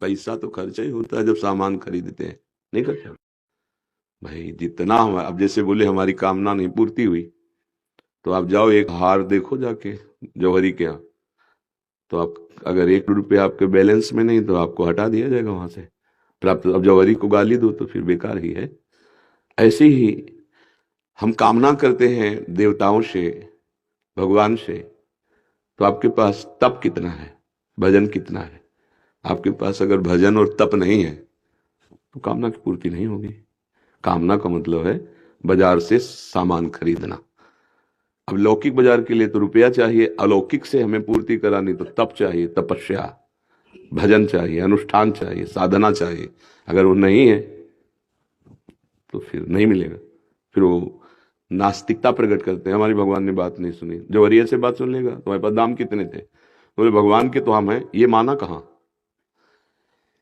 पैसा तो खर्चा ही होता है जब सामान खरीदते हैं, नहीं खर्चा भाई जितना हम, अब जैसे बोले हमारी कामना नहीं पूर्ति हुई, तो आप जाओ एक हार देखो जाके जौहरी के यहाँ, तो आप अगर 1 रुपया आपके बैलेंस में नहीं तो आपको हटा दिया जाएगा वहां से। फिर आप अब जौहरी को गाली दो तो फिर बेकार ही है। ऐसे ही हम कामना करते हैं देवताओं से, भगवान से, तो आपके पास तप कितना है, भजन कितना है? आपके पास अगर भजन और तप नहीं है तो कामना की पूर्ति नहीं होगी। कामना का मतलब है बाजार से सामान खरीदना। अब लौकिक बाजार के लिए तो रुपया चाहिए, अलौकिक से हमें पूर्ति करानी तो तप चाहिए, तपस्या, भजन चाहिए, अनुष्ठान चाहिए, साधना चाहिए। अगर वो नहीं है तो फिर नहीं मिलेगा। फिर वो नास्तिकता प्रकट करते हैं, हमारी भगवान ने बात नहीं सुनी। जौहरिया से बात सुन लेगा, तुम्हारे पास दाम कितने थे? बोले भगवान के तो हम हैं, ये माना कहाँ?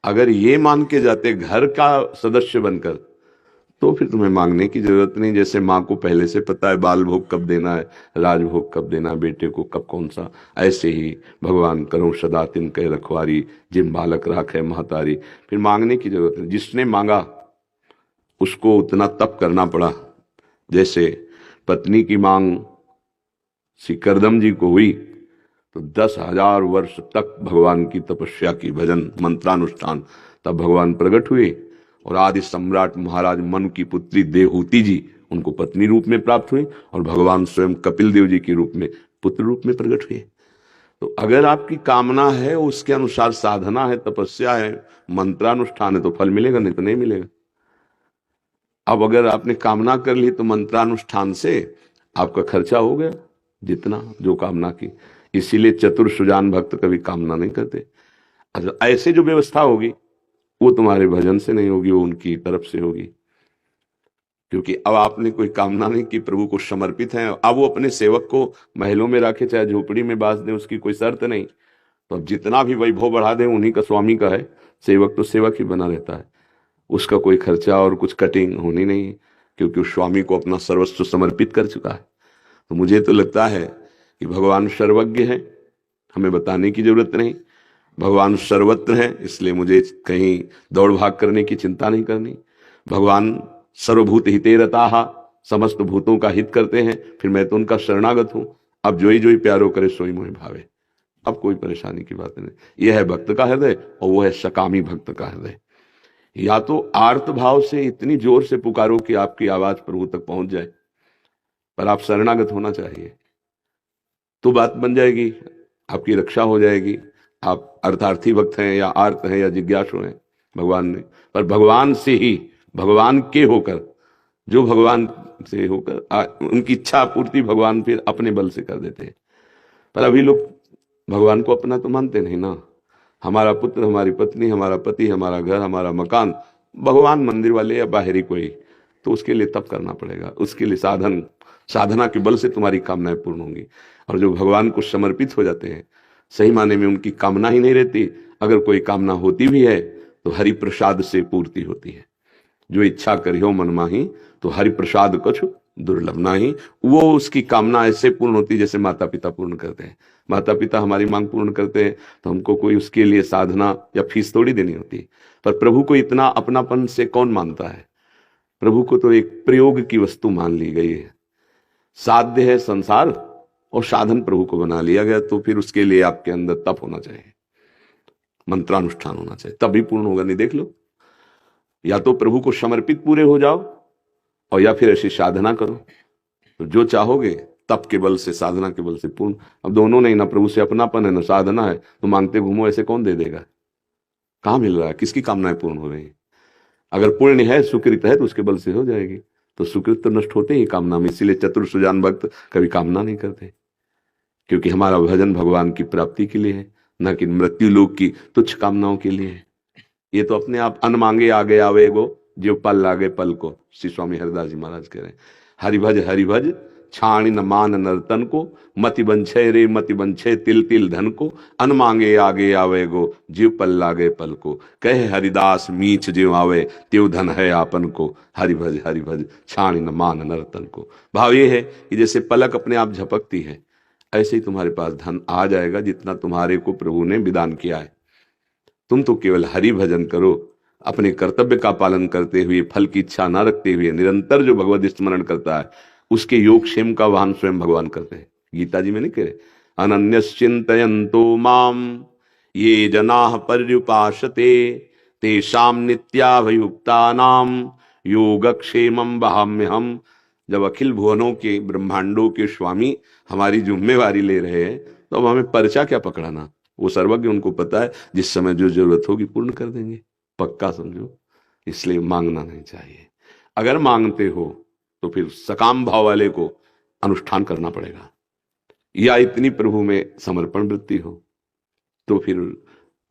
अगर ये मान के जाते घर का सदस्य बनकर, तो फिर तुम्हें मांगने की जरूरत नहीं। जैसे माँ को पहले से पता है बाल भोग कब देना है, राजभोग कब देना है, बेटे को कब कौन सा, ऐसे ही भगवान करो सदा तिन कह रखवारी, जिन बालक राखे महतारी। फिर मांगने की जरूरत नहीं, जिसने मांगा उसको उतना तप करना पड़ा। जैसे पत्नी की मांग श्री करदम जी को हुई तो 10,000 वर्ष तक भगवान की तपस्या की, भजन मंत्रानुष्ठान, तब भगवान प्रकट हुए। और आदि सम्राट महाराज मनु की पुत्री देवहूति जी उनको पत्नी रूप में प्राप्त हुई, और भगवान स्वयं कपिल देव जी के रूप में पुत्र रूप में प्रकट हुए। तो अगर आपकी कामना है, उसके अनुसार साधना है, तपस्या है, मंत्रानुष्ठान है, तो फल मिलेगा, नहीं तो नहीं मिलेगा। अब अगर आपने कामना कर ली तो मंत्रानुष्ठान से आपका खर्चा हो गया जितना जो कामना की। इसीलिए चतुर सुजान भक्त कभी कामना नहीं करते। अच्छा, ऐसे जो व्यवस्था होगी वो तुम्हारे भजन से नहीं होगी, वो उनकी तरफ से होगी। क्योंकि अब आपने कोई कामना नहीं की, प्रभु को समर्पित है। अब वो अपने सेवक को महलों में रखे चाहे झोपड़ी में बांध दे, उसकी कोई शर्त नहीं। तो अब जितना भी वैभव बढ़ा दे उन्हीं का, स्वामी का है। सेवक तो सेवक ही बना रहता है, उसका कोई खर्चा और कुछ कटिंग होनी नहीं, क्योंकि उस स्वामी को अपना सर्वस्व समर्पित कर चुका है। तो मुझे तो लगता है कि भगवान सर्वज्ञ है, हमें बताने की जरूरत नहीं। भगवान सर्वत्र है, इसलिए मुझे कहीं दौड़ भाग करने की चिंता नहीं करनी। भगवान सर्वभूत हिते रताः, समस्त भूतों का हित करते हैं, फिर मैं तो उनका शरणागत हूं। अब जोई जोई प्यारो करे सोई मोहि भावे। अब कोई परेशानी की बात नहीं। यह है भक्त का हृदय, और वो है सकामी भक्त का हृदय। या तो आर्त भाव से इतनी जोर से पुकारो कि आपकी आवाज प्रभु तक पहुंच जाए, पर आप शरणागत होना चाहिए, तो बात बन जाएगी, आपकी रक्षा हो जाएगी। आप अर्थार्थी भक्त हैं या आर्त हैं या जिज्ञासु हैं, भगवान ने, पर भगवान से ही, भगवान के होकर, जो भगवान से होकर उनकी इच्छा पूर्ति भगवान फिर अपने बल से कर देते हैं। पर अभी लोग भगवान को अपना तो मानते नहीं ना। हमारा पुत्र, हमारी पत्नी, हमारा पति, हमारा घर, हमारा मकान, भगवान मंदिर वाले या बाहरी कोई, तो उसके लिए तप करना पड़ेगा, उसके लिए साधना के बल से तुम्हारी कामनाएं पूर्ण होंगी। और जो भगवान को समर्पित हो जाते हैं, सही माने में उनकी कामना ही नहीं रहती। अगर कोई कामना होती भी है तो हरि प्रसाद से पूर्ति होती है। जो इच्छा करियो मन माही, तो हरि प्रसाद कछु दुर्लभ नाही। वो उसकी कामना ऐसे पूर्ण होती है जैसे माता पिता पूर्ण करते हैं। माता पिता हमारी मांग पूर्ण करते हैं तो हमको कोई उसके लिए साधना या फीस थोड़ी देनी होती। पर प्रभु को इतना अपनापन से कौन मानता है? प्रभु को तो एक प्रयोग की वस्तु मान ली गई है। साध्य है संसार और साधन प्रभु को बना लिया गया, तो फिर उसके लिए आपके अंदर तप होना चाहिए, मंत्रानुष्ठान होना चाहिए, तभी पूर्ण होगा। नहीं, देख लो, या तो प्रभु को समर्पित पूरे हो जाओ, और या फिर ऐसी साधना करो। तो जो चाहोगे तप के बल से, साधना के बल से पूर्ण। अब दोनों नहीं, ना प्रभु से अपनापन है ना साधना है, तो मांगते घूमो, ऐसे कौन दे देगा? कहाँ मिल रहा है? किसकी कामनाएं पूर्ण हो रही है? अगर पुण्य है, सुकृत है, तो उसके बल से हो जाएगी। तो सुकृत तो नष्ट होते ही कामना में। इसीलिए चतुर सुजान भक्त कभी कामना नहीं करते, क्योंकि हमारा भजन भगवान की प्राप्ति के लिए है, न कि मृत्यु लोक की तुच्छ कामनाओं के लिए है। ये तो अपने आप अन मांगे आगे आवे गो, जो पल लागे पल को, श्री स्वामी हरिदास जी महाराज कह रहे हैं। हरिभज छाणी न मान नर्तन को, मति बंछे रे मति बंछे तिल तिल धन को, अन मांगे आगे आवे गो, जीव पल लागे पल को, कहे हरिदास मीछ जीव आवे, त्यों धन है आपन को, हरिभज छाणी न मान नर्तन को। भाव ये है कि जैसे पलक अपने आप झपकती है, ऐसे ही तुम्हारे पास धन आ जाएगा, जितना तुम्हारे को प्रभु ने विदान किया है। तुम तो केवल हरि भजन करो, अपने कर्तव्य का पालन करते हुए, फल की इच्छा ना रखते हुए निरंतर जो भगवत स्मरण करता है उसके योगक्षेम का वाहन स्वयं भगवान करते हैं। गीता जी में नहीं कहे अनन्यश्चिन्तयन्तो माम ये जनाः पर्युपासते तेषां नित्याभियुक्तानां योगक्षेमं वहाम्यहम्। जब अखिल भुवनों के ब्रह्मांडों के स्वामी हमारी जिम्मेवारी ले रहे हैं तो अब हमें पर्चा क्या पकड़ाना। वो सर्वज्ञ, उनको पता है जिस समय जो जरूरत होगी पूर्ण कर देंगे, पक्का समझो। इसलिए मांगना नहीं चाहिए। अगर मांगते हो तो फिर सकाम भाव वाले को अनुष्ठान करना पड़ेगा, या इतनी प्रभु में समर्पण वृत्ति हो तो फिर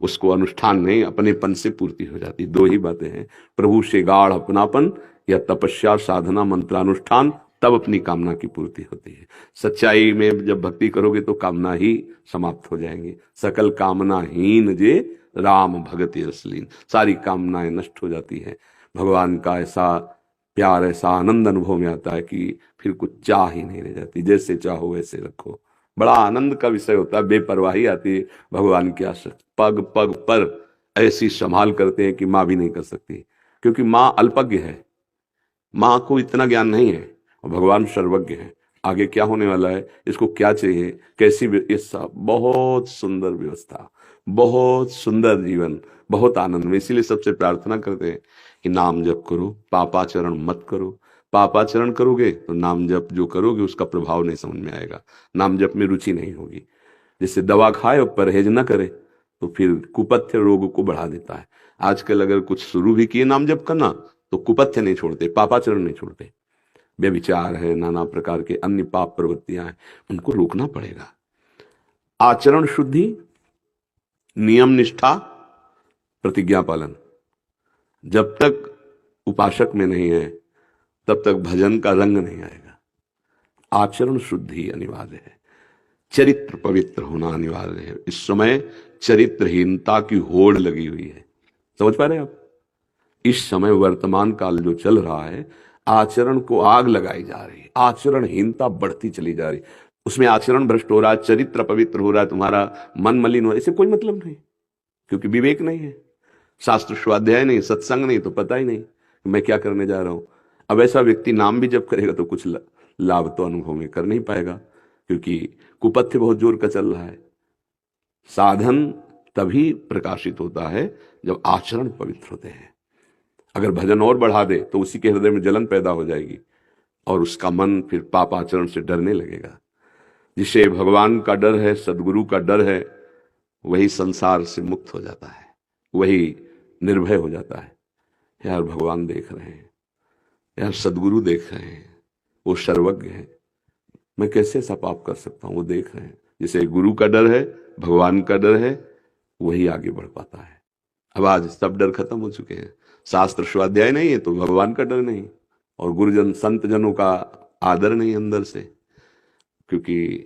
उसको अनुष्ठान नहीं अपनेपन से पूर्ति हो जाती। दो ही बातें हैं, प्रभु से गाढ़ अपनापन या तपस्या साधना मंत्रानुष्ठान, तब अपनी कामना की पूर्ति होती है। सच्चाई में जब भक्ति करोगे तो कामना ही समाप्त हो जाएंगी। सकल कामना हीन जे राम भगति रसलीन, सारी कामनाएं नष्ट हो जाती है। भगवान का ऐसा प्यार, ऐसा आनंद अनुभव में आता है कि फिर कुछ चाह ही नहीं रह जाती। जैसे चाहो वैसे रखो, बड़ा आनंद का विषय होता है। बेपरवाही आती है भगवान की आसक्ति, पग पग पर ऐसी संभाल करते हैं कि माँ भी नहीं कर सकती, क्योंकि माँ अल्पज्ञ है, माँ को इतना ज्ञान नहीं है, और भगवान सर्वज्ञ है। आगे क्या होने वाला है, इसको क्या चाहिए, कैसी बहुत सुंदर व्यवस्था, बहुत सुंदर जीवन, बहुत आनंद में। इसीलिए सबसे प्रार्थना करते हैं कि नाम जप करो, पापाचरण मत करो। पापाचरण करोगे तो नाम जप जो करोगे उसका प्रभाव नहीं समझ में आएगा, नाम जप में रुचि नहीं होगी। जैसे दवा खाए और परहेज न करे तो फिर कुपथ्य रोग को बढ़ा देता है। आजकल अगर कुछ शुरू भी किए नाम जप करना तो कुपथ्य नहीं छोड़ते, पापाचरण नहीं छोड़ते। व्यभिचार है, नाना प्रकार के अन्य पाप प्रवृत्तियां हैं, उनको रोकना पड़ेगा। आचरण शुद्धि, नियम निष्ठा, प्रतिज्ञा पालन, जब तक उपासक में नहीं है तब तक भजन का रंग नहीं आएगा। आचरण शुद्धि अनिवार्य है, चरित्र पवित्र होना अनिवार्य है। इस समय चरित्रहीनता की होड़ लगी हुई है, समझ पा रहे हैं आप? इस समय वर्तमान काल जो चल रहा है, आचरण को आग लगाई जा रही है, आचरणहीनता बढ़ती चली जा रही है। उसमें आचरण भ्रष्ट हो रहा है, चरित्र पवित्र हो रहा है, तुम्हारा मन मलिन हो रहा है। इससे कोई मतलब नहीं, क्योंकि विवेक नहीं है, शास्त्र स्वाध्याय नहीं, सत्संग नहीं, तो पता ही नहीं मैं क्या करने जा रहा हूं। अब ऐसा व्यक्ति नाम भी जब करेगा तो कुछ लाभ तो अनुभव में कर नहीं पाएगा, क्योंकि कुपथ्य बहुत जोर का चल रहा है। साधन तभी प्रकाशित होता है जब आचरण पवित्र होते हैं। अगर भजन और बढ़ा दे तो उसी के हृदय में जलन पैदा हो जाएगी और उसका मन फिर पाप आचरण से डरने लगेगा। जिसे भगवान का डर है, सदगुरु का डर है, वही संसार से मुक्त हो जाता है, वही निर्भय हो जाता है। यार भगवान देख रहे हैं, यार सदगुरु देख रहे हैं, वो सर्वज्ञ है, मैं कैसे ऐसा पाप कर सकता हूं, वो देख रहे हैं। जिसे गुरु का डर है, भगवान का डर है, वही आगे बढ़ पाता है। अब आज सब डर खत्म हो चुके हैं, शास्त्र स्वाध्याय नहीं है तो भगवान का डर नहीं, और गुरुजन संत जनों का आदर नहीं अंदर से, क्योंकि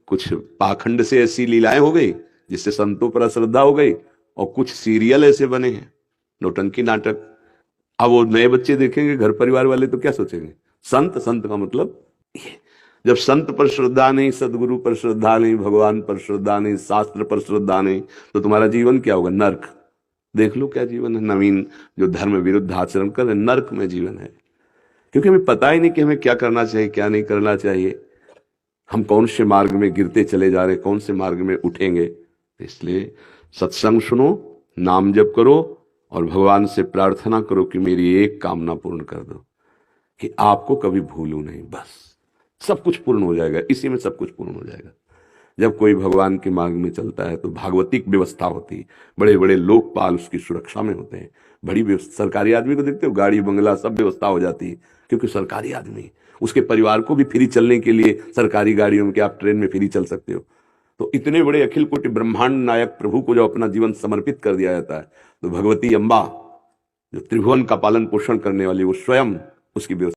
कुछ पाखंड से ऐसी लीलाएं हो गई जिससे संतों पर अश्रद्धा हो गई, और कुछ सीरियल ऐसे बने हैं, नौटंकी नाटक। अब वो नए बच्चे देखेंगे, घर परिवार वाले, तो क्या सोचेंगे, संत संत का मतलब ये। जब संत पर श्रद्धा नहीं, सदगुरु पर श्रद्धा नहीं, भगवान पर श्रद्धा नहीं, शास्त्र पर श्रद्धा नहीं, तो तुम्हारा जीवन क्या होगा, नर्क। देख लो क्या जीवन है। नवीन जो धर्म विरुद्ध आचरण कर रहे, नर्क में जीवन है, क्योंकि हमें पता ही नहीं कि हमें क्या करना चाहिए, क्या नहीं करना चाहिए। हम कौन से मार्ग में गिरते चले जा रहे, कौन से मार्ग में उठेंगे। इसलिए सत्संग सुनो, नाम जप करो, और भगवान से प्रार्थना करो कि मेरी एक कामना पूर्ण कर दो, कि आपको कभी भूलूं नहीं, बस सब कुछ पूर्ण हो जाएगा, इसी में सब कुछ पूर्ण हो जाएगा। जब कोई भगवान के मार्ग में चलता है तो भागवतिक व्यवस्था होती है, बड़े बड़े लोकपाल उसकी सुरक्षा में होते हैं। बड़ी व्यवस्था, सरकारी आदमी को देखते हो, गाड़ी बंगला सब व्यवस्था हो जाती है, क्योंकि सरकारी आदमी, उसके परिवार को भी फ्री चलने के लिए सरकारी गाड़ियों में, कि आप ट्रेन में फ्री चल सकते हो। तो इतने बड़े अखिल कोटि ब्रह्मांड नायक प्रभु को जब अपना जीवन समर्पित कर दिया जाता है, तो भगवती अम्बा जो त्रिभुवन का पालन पोषण करने वाली, वो स्वयं उसकी व्यवस्था